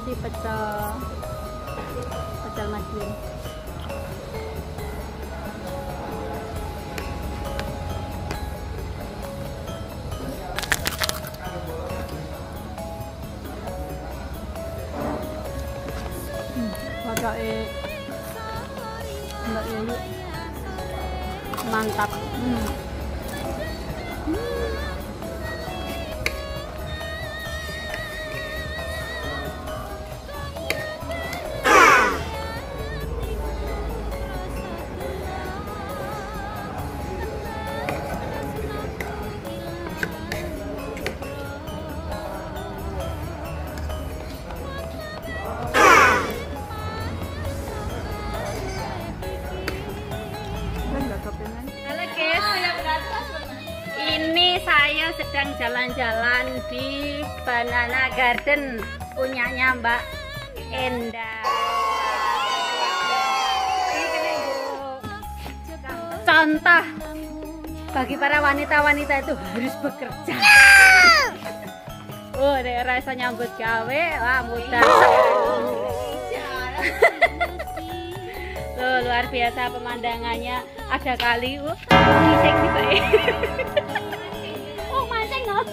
nasi pecel Madiun. Pokoknya Mbak Yuli mantap. Ini saya sedang jalan-jalan di Banana Garden punyanya Mbak Enda. Contoh bagi para wanita-wanita itu harus bekerja. Oh, rasa nyambut gawe, wah mudah. Loh, luar biasa pemandangannya, ada kali, ngising nih Pak. Oh, mancing loh.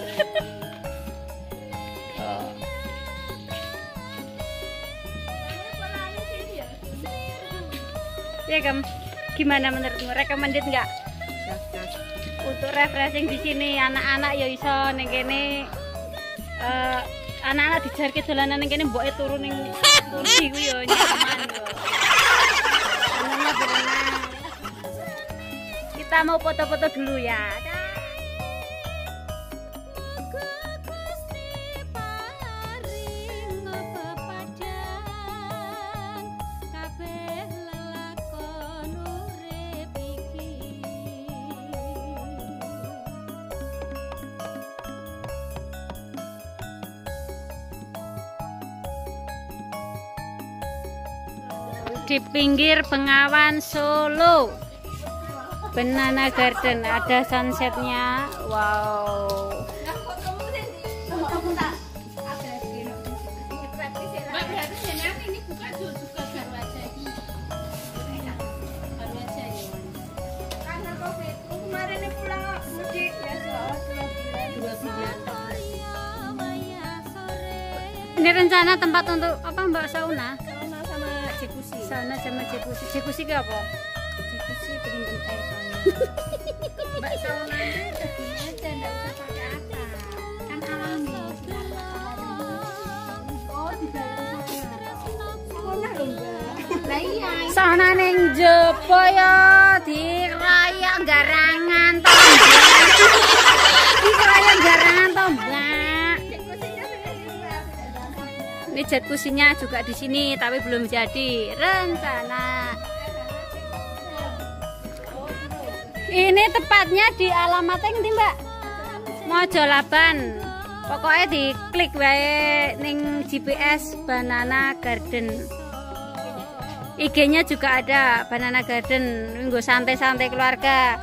Ya Kam, gimana menurutmu? Recommended nggak? Untuk refreshing di sini, anak-anak ya iso ning kene. Anak-anak dijarke dolanan ning kene mboke turu ning kursi ku ya nyaman lho. Anaknya berenang. Kita mau foto-foto dulu ya. Di pinggir Bengawan Solo, Banana Garden, ada sunsetnya. Wow. Ini rencana tempat untuk apa Mbak? Sauna? Sauna sama jacuzzi. Jacuzzi ke apa? Jacuzzi pendingin air panas. Mbak, sauna itu gini aja, enggak usah pakai apa. Kan alami. Oh, di dalam sauna lho, Mbak. Lah iya. Sauna ning jopo ya diraya garangan to. Diraya garangan to, Mbak. Ini jacuzzinya juga di sini, tapi belum jadi rencana. Ini tepatnya di alamatnya ngendi, Mbak? Mojolaban. Pokoknya diklik wae ning GPS Banana Garden. IG-nya juga ada Banana Garden. Nggo santai-santai keluarga.